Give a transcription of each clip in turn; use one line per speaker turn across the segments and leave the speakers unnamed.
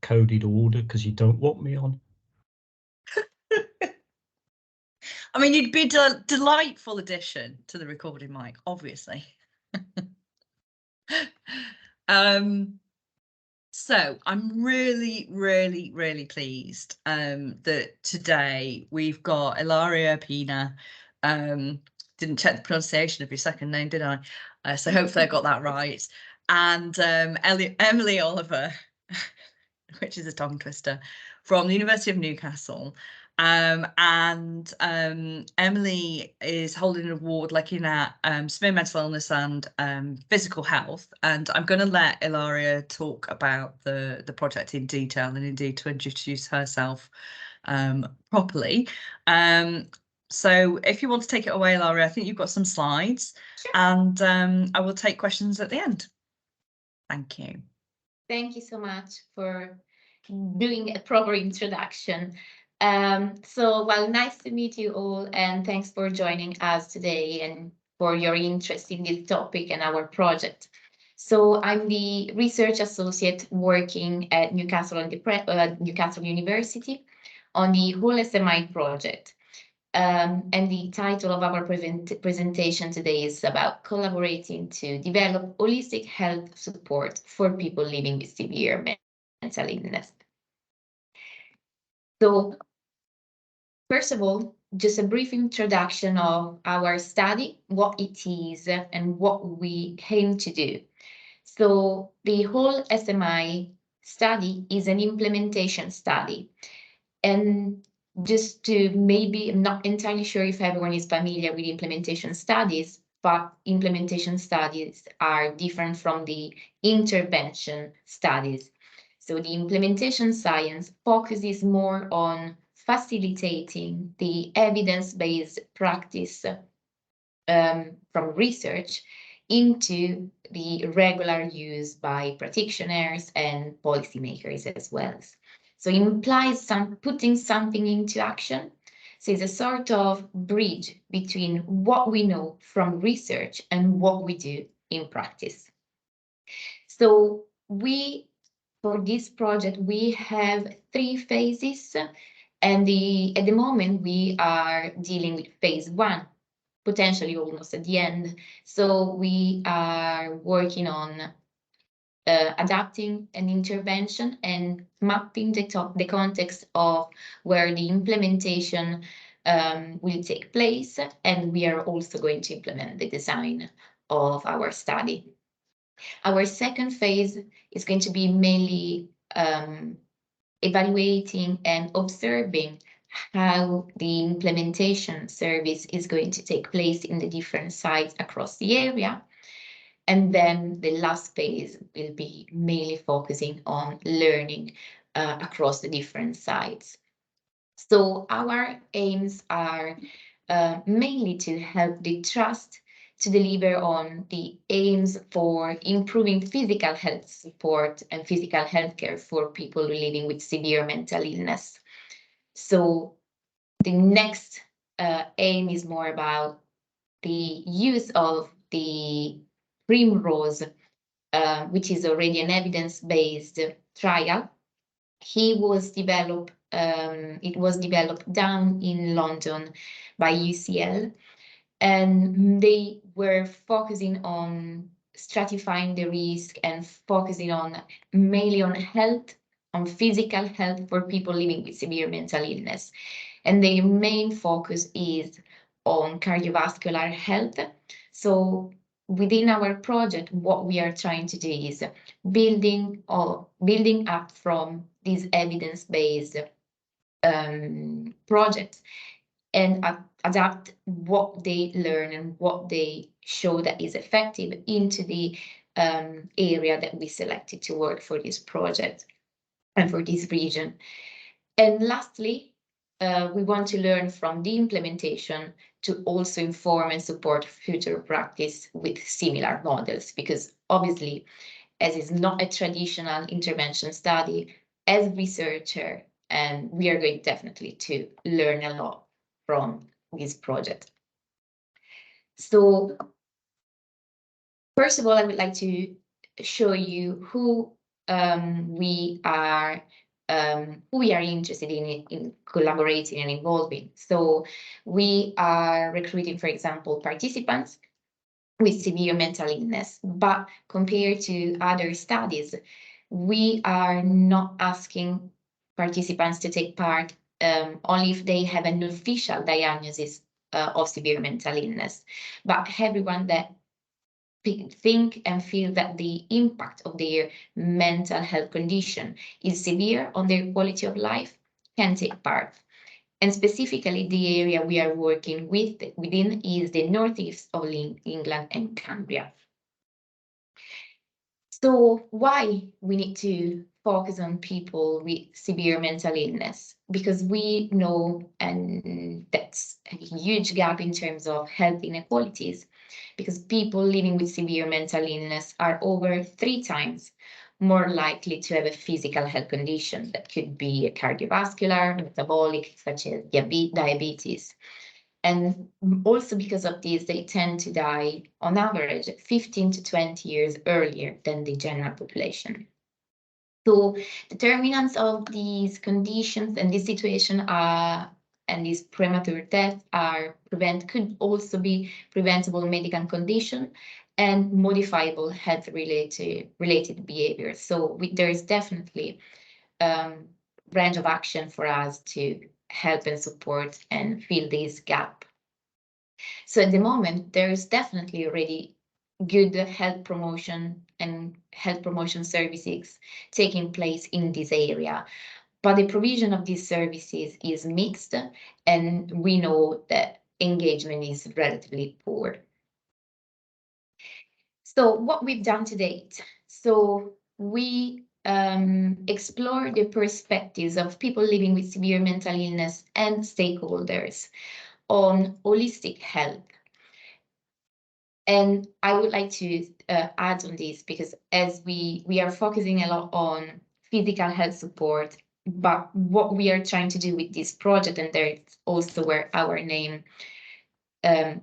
coded order because you don't want me on.
I mean, you'd be a delightful addition to the recording mic, obviously. So I'm really, really, really pleased that today we've got Ilaria, Pina. Didn't check the pronunciation of your second name, did I? So hopefully I got that right. And Emily Oliver, which is a tongue twister, from the University of Newcastle. Emily is holding an award looking at severe mental illness and physical health. And I'm going to let Ilaria talk about the project in detail and indeed to introduce herself properly. So if you want to take it away, Ilaria, I think you've got some slides.
Sure.
And I will take questions at the end. Thank you.
Thank you so much for doing a proper introduction. Well, nice to meet you all, and thanks for joining us today and for your interest in this topic and our project. So I'm the research associate working at Newcastle University on the WHOLE-SMI project. And the title of our presentation today is about collaborating to develop holistic health support for people living with severe mental illness. So, first of all, just a brief introduction of our study, what it is, and what we aim to do. So, the WHOLE-SMI study is an implementation study. And just to maybe, I'm not entirely sure if everyone is familiar with implementation studies, but implementation studies are different from the intervention studies. So the implementation science focuses more on facilitating the evidence-based practice from research into the regular use by practitioners and policymakers as well. So it implies putting something into action. So it's a sort of bridge between what we know from research and what we do in practice. So for this project, we have 3 phases, and at the moment we are dealing with phase 1, potentially almost at the end. So we are working on adapting an intervention and mapping the context of where the implementation will take place, and we are also going to implement the design of our study. Our second phase is going to be mainly evaluating and observing how the implementation service is going to take place in the different sites across the area. And then the last phase will be mainly focusing on learning across the different sites. So our aims are mainly to help the trust to deliver on the aims for improving physical health support and physical health care for people living with severe mental illness. So the next aim is more about the use of the Primrose, which is already an evidence-based trial. It was developed down in London by UCL, and they were focusing on stratifying the risk and focusing on mainly on health, on physical health for people living with severe mental illness. And their main focus is on cardiovascular health. So within our project, what we are trying to do is building up from these evidence-based projects and adapt what they learn and what they show that is effective into the area that we selected to work for this project and for this region. And lastly, we want to learn from the implementation to also inform and support future practice with similar models, because obviously, as is not a traditional intervention study, as a researcher, and we are going definitely to learn a lot from this project. So first of all, I would like to show you who we are who we are interested in collaborating and involving. So we are recruiting, for example, participants with severe mental illness, but compared to other studies, we are not asking participants to take part only if they have an official diagnosis of severe mental illness, but everyone that think and feel that the impact of their mental health condition is severe on their quality of life can take part. And specifically, the area we are working within is the northeast of England and Cumbria. So why we need to focus on people with severe mental illness? Because we know, and that's a huge gap in terms of health inequalities, because people living with severe mental illness are over 3 times more likely to have a physical health condition that could be a cardiovascular, metabolic, such as diabetes. And also because of this, they tend to die on average 15 to 20 years earlier than the general population. So determinants of these conditions and this situation are, and these premature deaths could also be preventable medical condition and modifiable health related behaviors. So there is definitely range of action for us to help and support and fill this gap. So at the moment, there is definitely already good health promotion and health promotion services taking place in this area. But the provision of these services is mixed, and we know that engagement is relatively poor. So what we've done to date. So we explore the perspectives of people living with severe mental illness and stakeholders on holistic health. And I would like to add on this, because as we are focusing a lot on physical health support, but what we are trying to do with this project, and that's also where our name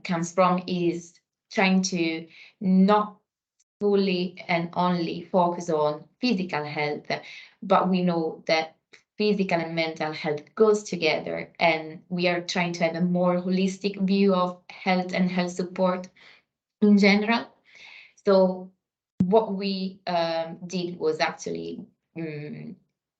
comes from, is trying to not fully and only focus on physical health, but we know that physical and mental health goes together, and we are trying to have a more holistic view of health and health support in general. So what we did was actually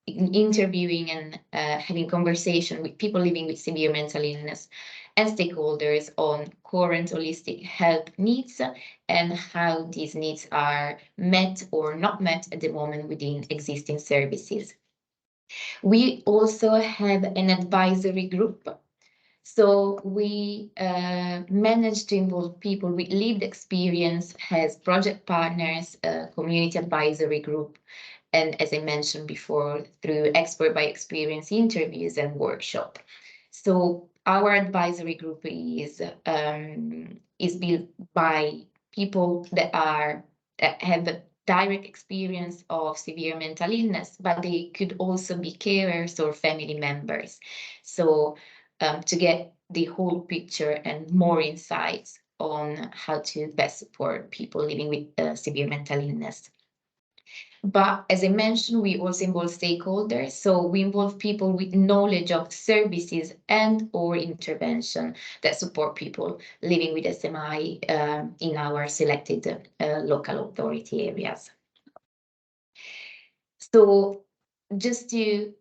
interviewing and having conversation with people living with severe mental illness and stakeholders on current holistic health needs and how these needs are met or not met at the moment within existing services. We also have an advisory group. So we managed to involve people with lived experience as project partners, community advisory group, and as I mentioned before, through expert by experience interviews and workshop. So our advisory group is built by people that have a direct experience of severe mental illness, but they could also be carers or family members. So to get the whole picture and more insights on how to best support people living with severe mental illness. But as I mentioned, we also involve stakeholders. So we involve people with knowledge of services and or intervention that support people living with SMI in our selected local authority areas. So just to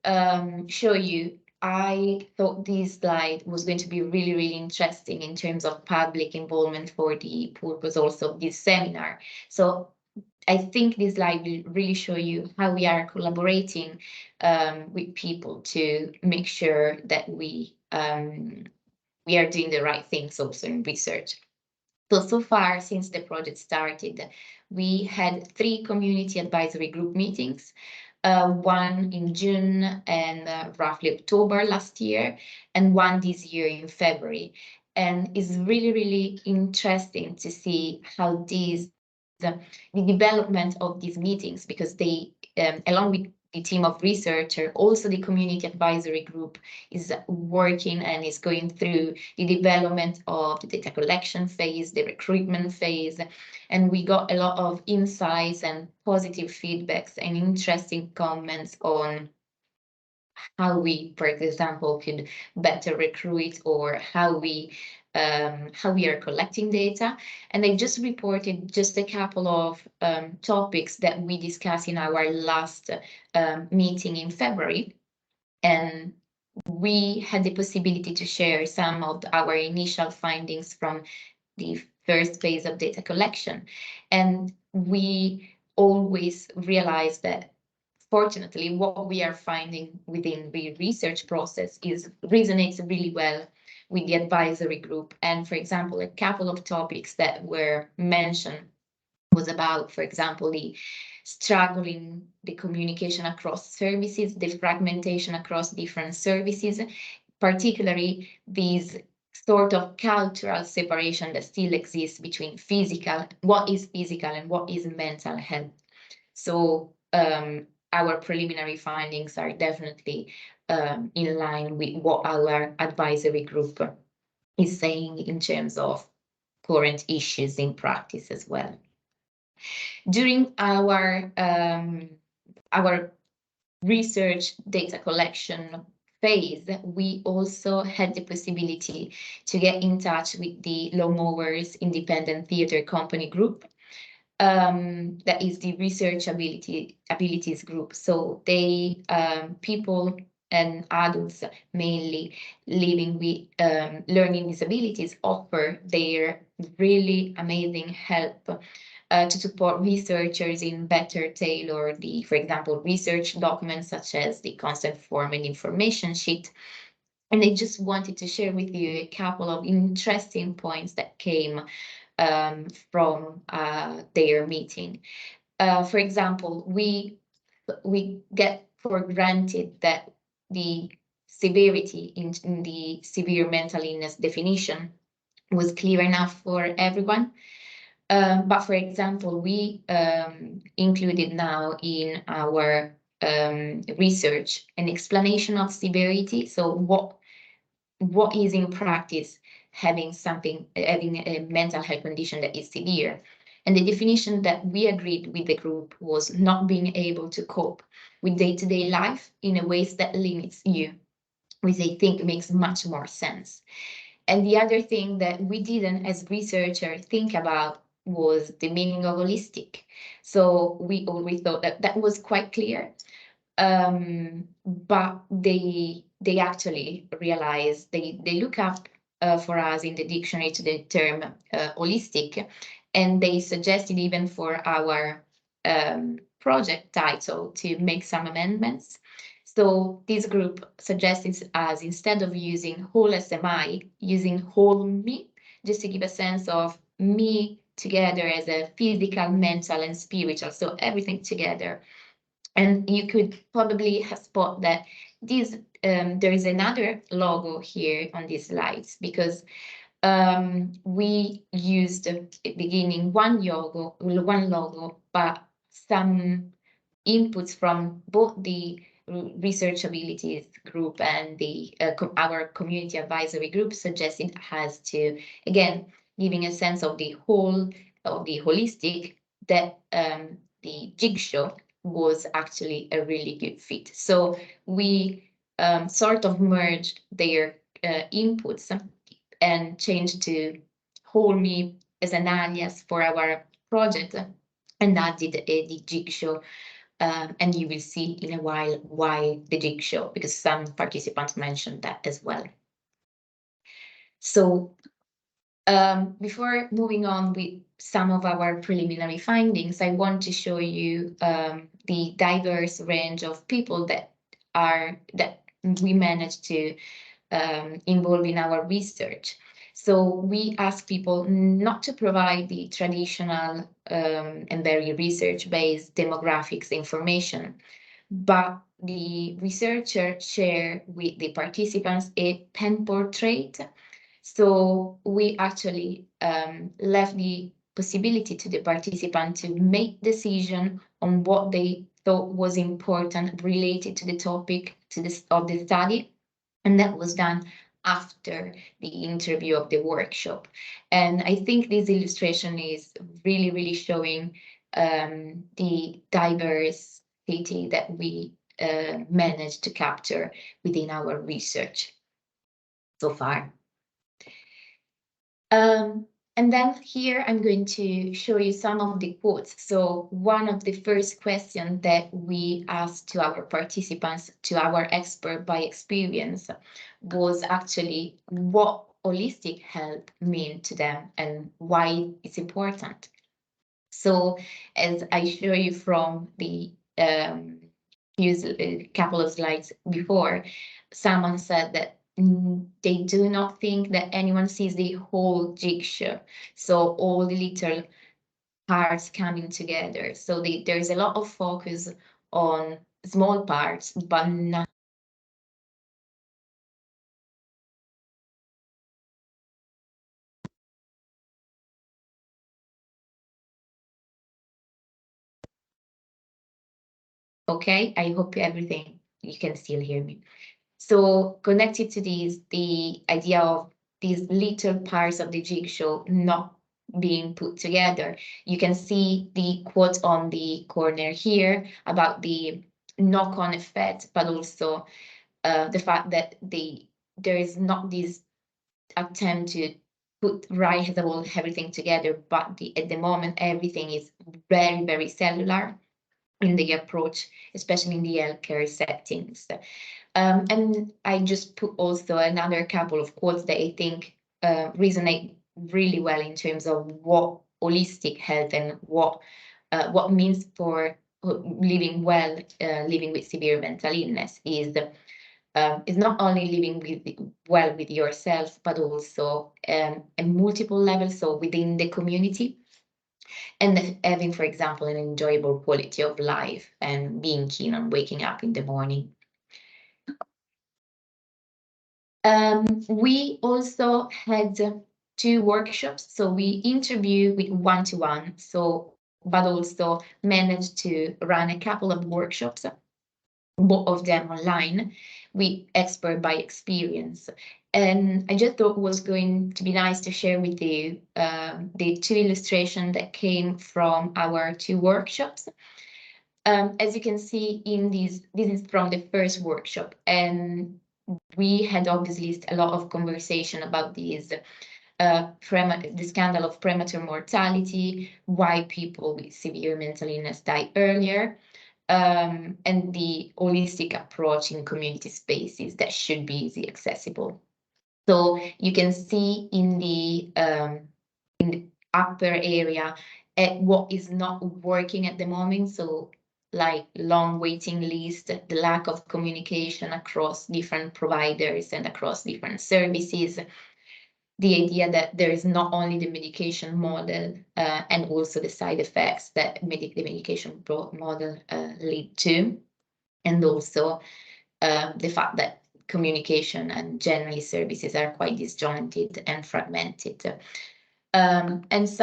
show you, I thought this slide was going to be really, really interesting in terms of public involvement for the purpose also of this seminar. So I think this slide will really show you how we are collaborating with people to make sure that we are doing the right things also in research. So far, since the project started, we had 3 community advisory group meetings, one in June and roughly October last year, and one this year in February. And it's really, really interesting to see how the development of these meetings, because they along with the team of researchers, also the community advisory group is working and is going through the development of the data collection phase, the recruitment phase, and we got a lot of insights and positive feedbacks and interesting comments on how we, for example, could better recruit, or how we are collecting data. And I just reported just a couple of topics that we discussed in our last meeting in February. And we had the possibility to share some of our initial findings from the first phase of data collection. And we always realized that, fortunately, what we are finding within the research process resonates really well with the advisory group. And for example, a couple of topics that were mentioned was about, for example, the communication across services, the fragmentation across different services, particularly these sort of cultural separation that still exists between what is physical and what is mental health. So our preliminary findings are definitely in line with what our advisory group is saying in terms of current issues in practice as well. During our research data collection phase, we also had the possibility to get in touch with the Lawnmowers Independent Theatre Company group. That is the research abilities group. So they people and adults mainly living with learning disabilities offer their really amazing help to support researchers in better tailor the, for example, research documents such as the consent form and information sheet. And I just wanted to share with you a couple of interesting points that came from their meeting. For example, we get for granted that the severity in the severe mental illness definition was clear enough for everyone. But for example, we included now in our research an explanation of severity. So what is in practice having a mental health condition that is severe. And the definition that we agreed with the group was not being able to cope with day-to-day life in a way that limits you, which I think makes much more sense. And the other thing that we didn't, as researchers, think about was the meaning of holistic. So we always thought that was quite clear. But they actually realized, they look up for us in the dictionary to the term holistic, and they suggested even for our project title to make some amendments. So this group suggested us, instead of using WHOLE-SMI, using WHOLE-ME, just to give a sense of me together as a physical, mental, and spiritual, so everything together. And you could probably have spot that this there is another logo here on these slides, because we used at the beginning one logo, but some inputs from both the research abilities group and the our community advisory group suggested has to, again, giving a sense of the whole, of the holistic, that the jigsaw was actually a really good fit. So we sort of merged their inputs and changed to WHOLE-ME as an alias for our project, and added the jigsaw. And you will see in a while why the jigsaw, because some participants mentioned that as well. So before moving on with some of our preliminary findings, I want to show you the diverse range of people that we managed to involve in our research. So we ask people not to provide the traditional and very research-based demographics information, but the researcher share with the participants a pen portrait. So we actually left the possibility to the participant to make decision on what they thought was important related to the topic of the study, and that was done after the interview of the workshop. And I think this illustration is really, really showing the diversity that we managed to capture within our research so far. And then here I'm going to show you some of the quotes. So one of the first questions that we asked to our participants, to our expert by experience, was actually what holistic health mean to them and why it's important. So as I show you from the couple of slides before, someone said that they do not think that anyone sees the whole jigsaw, so all the little parts coming together. So there's a lot of focus on small parts, but not. Okay, I hope everything, you can still hear me. So connected to this, the idea of these little parts of the jigsaw not being put together. You can see the quote on the corner here about the knock-on effect, but also the fact that there is not this attempt to put right all everything together, but at the moment everything is very, very cellular in the approach, especially in the healthcare settings. And I just put also another couple of quotes that I think resonate really well in terms of what holistic health and what means for living well, living with severe mental illness is not only living well with yourself, but also at multiple levels, so within the community, and having, for example, an enjoyable quality of life and being keen on waking up in the morning. We also had 2 workshops, so we interview with one-to-one, but also managed to run a couple of workshops, both of them online, with expert by experience. And I just thought it was going to be nice to share with you the 2 illustrations that came from our 2 workshops. As you can see in this is from the first workshop, and we had obviously a lot of conversation about these the scandal of premature mortality, why people with severe mental illness die earlier, and the holistic approach in community spaces that should be easy accessible. So you can see in the upper area at what is not working at the moment. So like long waiting list, the lack of communication across different providers and across different services, the idea that there is not only the medication model and also the side effects that the medication model lead to, and also the fact that communication and generally services are quite disjointed and fragmented. And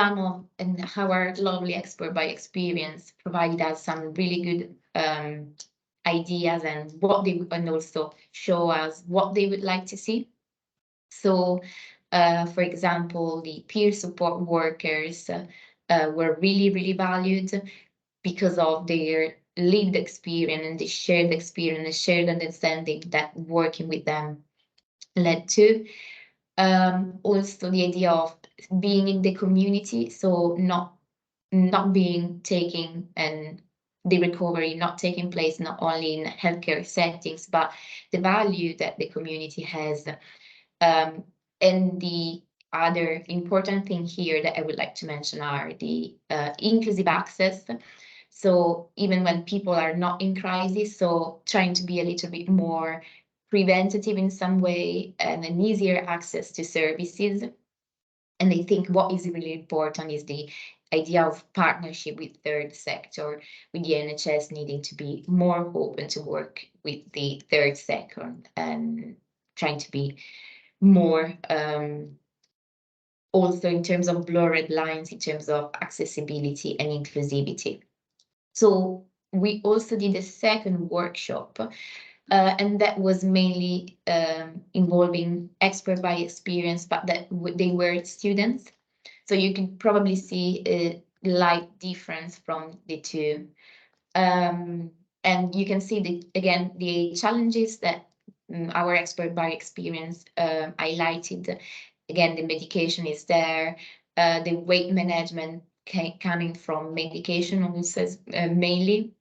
our lovely expert by experience provided us some really good ideas and also show us what they would like to see. So, for example, the peer support workers were really, really valued because of their lived experience and the shared experience and shared understanding that working with them led to. Also the idea of being in the community, so not being taking and the recovery not taking place not only in healthcare settings, but the value that the community has. And the other important thing here that I would like to mention are the inclusive access. So even when people are not in crisis, so trying to be a little bit more preventative in some way and an easier access to services. And I think what is really important is the idea of partnership with third sector, with the NHS needing to be more open to work with the third sector and trying to be more also in terms of blurred lines, in terms of accessibility and inclusivity. So we also did a second workshop, and that was mainly involving expert by experience, but that they were students. So you can probably see a light difference from the two. And you can see again the challenges that our expert by experience highlighted. Again, the medication is there, the weight management coming from medication also mainly.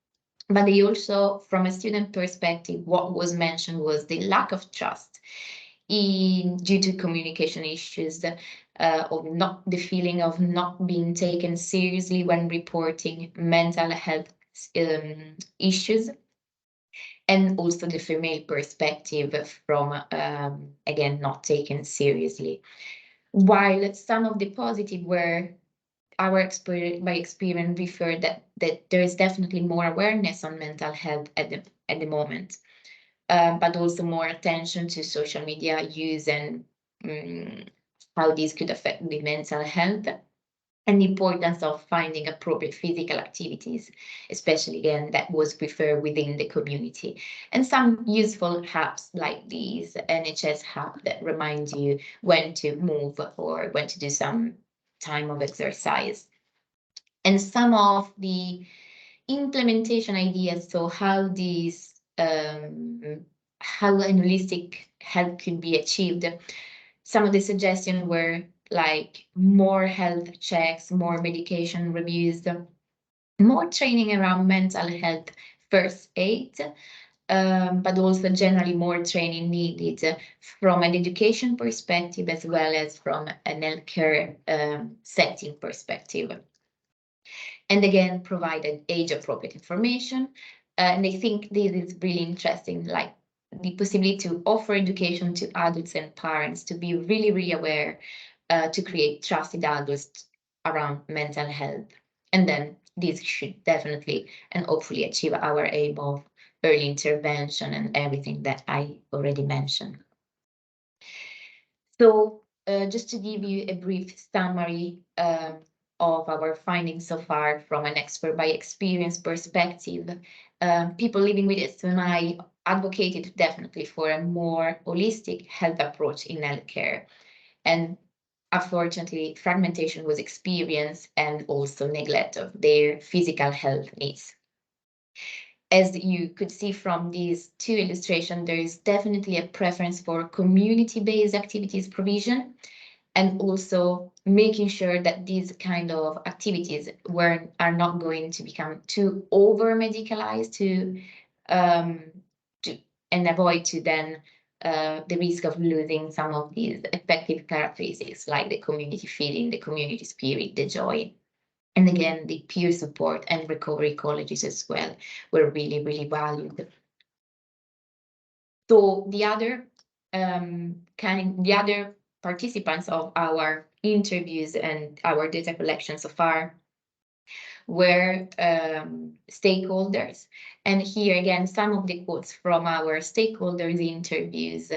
But they also, from a student perspective, what was mentioned was the lack of trust due to communication issues, of not the feeling of not being taken seriously when reporting mental health issues, and also the female perspective from again not taken seriously. While some of the positive were our expert by experience referred that there is definitely more awareness on mental health at the moment, but also more attention to social media use and how these could affect the mental health, and the importance of finding appropriate physical activities, especially again that was preferred within the community, and some useful apps like these NHS app that remind you when to move or when to do some time of exercise. And some of the implementation ideas, so how these how an holistic health could be achieved. Some of the suggestions were like more health checks, more medication reviews, more training around mental health first aid, but also generally more training needed from an education perspective as well as from an healthcare setting perspective. And again, provided age-appropriate information. And I think this is really interesting, like the possibility to offer education to adults and parents to be really, really aware, to create trusted adults around mental health. And then this should definitely and hopefully achieve our aim of early intervention and everything that I already mentioned. So just to give you a brief summary of our findings so far from an expert by experience perspective, people living with SMI advocated definitely for a more holistic health approach in healthcare. And unfortunately, fragmentation was experienced and also neglect of their physical health needs. As you could see from these two illustrations, there is definitely a preference for community-based activities provision, and also making sure that these kind of activities are not going to become too over-medicalized and avoid to then the risk of losing some of these effective characteristics like the community feeling, the community spirit, the joy. And again, the peer support and recovery colleges as well were really, really valued. So the other participants of our interviews and our data collection so far were stakeholders. And here again, some of the quotes from our stakeholders interviews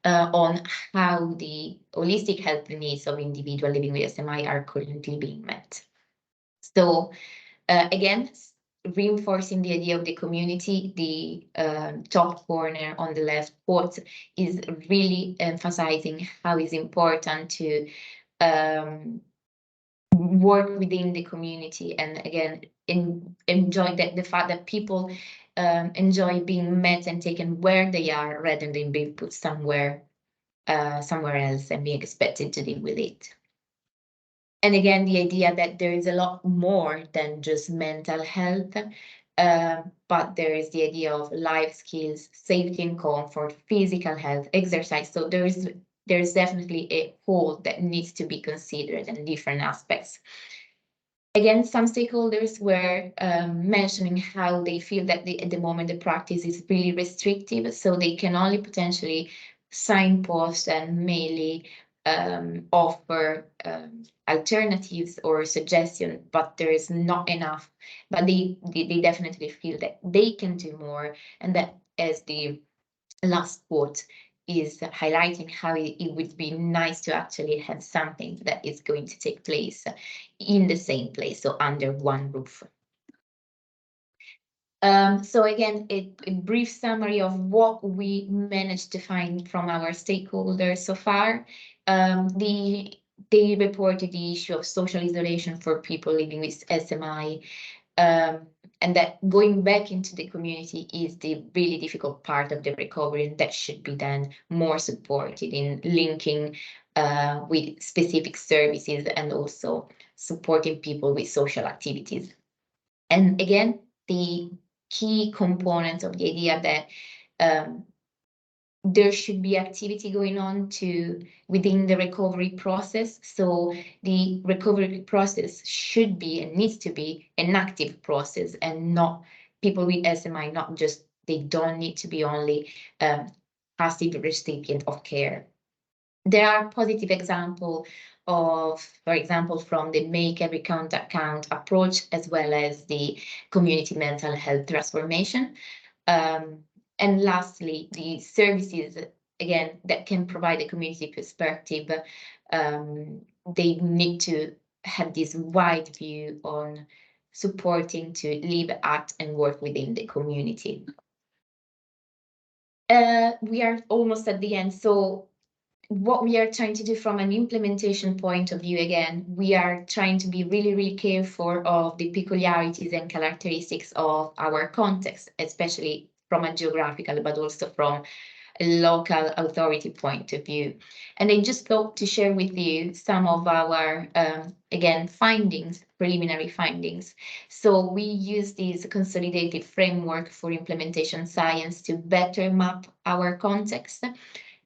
on how the holistic health needs of individuals living with SMI are currently being met. So again, reinforcing the idea of the community, the top corner on the left quote is really emphasizing how it's important to work within the community, and again, enjoy the fact that people enjoy being met and taken where they are rather than being put somewhere else and being expected to deal with it. And again, the idea that there is a lot more than just mental health, but there is the idea of life skills, safety and comfort, physical health, exercise. So there's definitely a whole that needs to be considered and different aspects. Again, some stakeholders were mentioning how they feel that at the moment the practice is really restrictive, so they can only potentially signpost and mainly offer alternatives or suggestions, but there is not enough. But they definitely feel that they can do more, and that, as the last quote is highlighting, how it would be nice to actually have something that is going to take place in the same place, so under one roof. So again, a brief summary of what we managed to find from our stakeholders so far. They reported the issue of social isolation for people living with SMI, and that going back into the community is the really difficult part of the recovery, and that should be then more supported in linking with specific services and also supporting people with social activities. And again, the key components of the idea that there should be activity going on within the recovery process. So the recovery process should be and needs to be an active process, and not people with SMI, not just, they don't need to be only passive recipient of care. There are positive examples of, for example, from the Make Every Contact Count approach, as well as the community mental health transformation. And lastly, the services, again, that can provide a community perspective, they need to have this wide view on supporting to live, act, and work within the community. We are almost at the end. So what we are trying to do from an implementation point of view, again, we are trying to be really, really careful of the peculiarities and characteristics of our context, especially from a geographical, but also from a local authority point of view. And I just thought to share with you some of our, again, findings, preliminary findings. So we use this consolidated framework for implementation science to better map our context.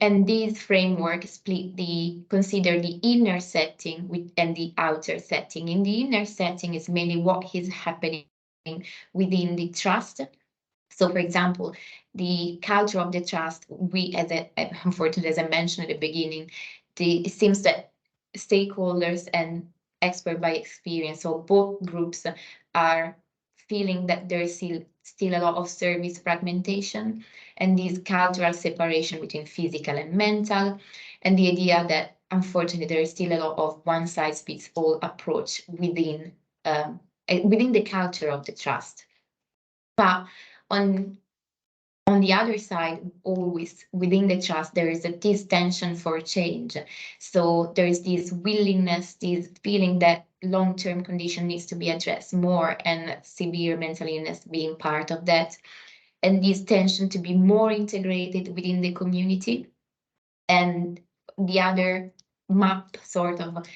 And this framework consider the inner setting and the outer setting. In the inner setting is mainly what is happening within the trust. So, for example, the culture of the trust, unfortunately, as I mentioned at the beginning, it seems that stakeholders and expert by experience, so both groups are feeling that there is still a lot of service fragmentation and this cultural separation between physical and mental, and the idea that unfortunately there is still a lot of one-size-fits-all approach within the culture of the trust. But on the other side, always within the trust, there is this tension for change. So there is this willingness, this feeling that long-term condition needs to be addressed more, and severe mental illness being part of that. And this tension to be more integrated within the community. And the other map sort of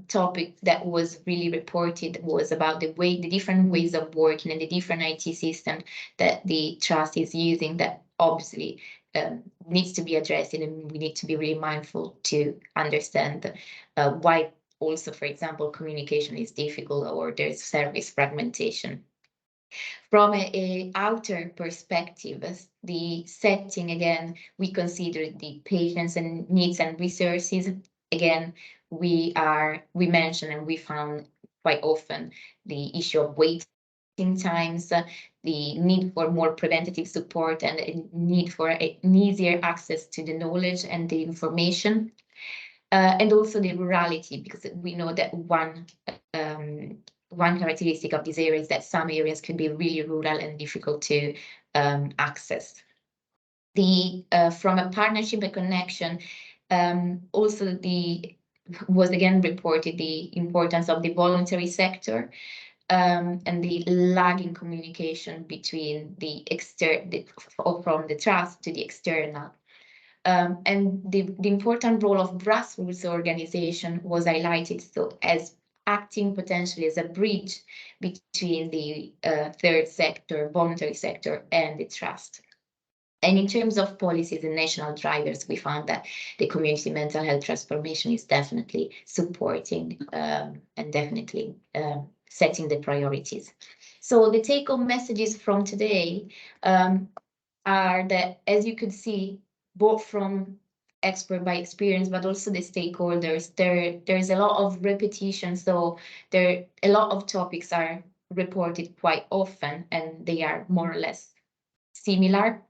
topic that was really reported was about the different ways of working and the different IT system that the trust is using, that obviously needs to be addressed, and we need to be really mindful to understand why also, for example, communication is difficult or there's service fragmentation. From a outer perspective, the setting, again, we consider the patients and needs and resources. Again, we mentioned and we found quite often the issue of waiting times, the need for more preventative support, and a need for an easier access to the knowledge and the information. And also the rurality, because we know that one characteristic of this area is that some areas can be really rural and difficult to access. From a partnership and connection, also was again reported the importance of the voluntary sector and the lagging communication between from the trust to the external. And the important role of grassroots organization was highlighted, so as acting potentially as a bridge between the third sector, voluntary sector, and the trust. And in terms of policies and national drivers, we found that the community mental health transformation is definitely supporting and definitely setting the priorities. So the take-home messages from today are that, as you could see, both from expert by experience, but also the stakeholders, there's a lot of repetition. So a lot of topics are reported quite often, and they are more or less similar.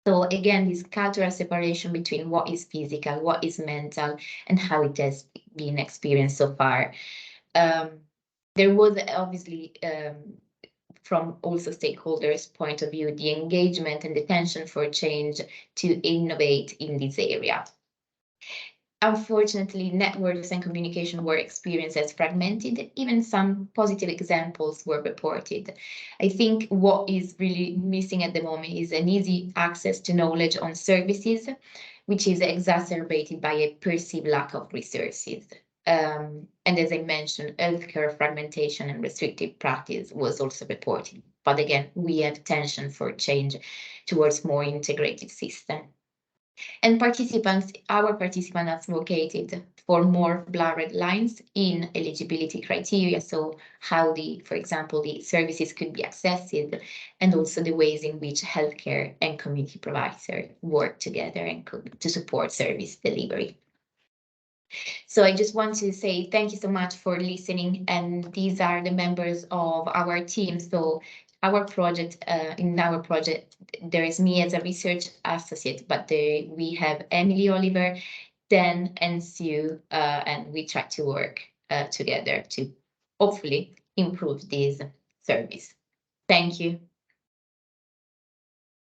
So again, this cultural separation between what is physical, what is mental, and how it has been experienced so far. There was obviously from also stakeholders' point of view, the engagement and the tension for change to innovate in this area. Unfortunately, networks and communication were experienced as fragmented. Even some positive examples were reported. I think what is really missing at the moment is an easy access to knowledge on services, which is exacerbated by a perceived lack of resources. And as I mentioned, healthcare fragmentation and restrictive practice was also reported. But again, we have tension for change towards more integrated system. And our participants advocated for more blurred lines in eligibility criteria. So how for example, the services could be accessed, and also the ways in which healthcare and community providers work together and to support service delivery. So I just want to say thank you so much for listening. And these are the members of our team. So our project, in our project, there is me as a research associate, but we have Emily Oliver, Dan, and Sue, and we try to work together to hopefully improve this service. Thank you.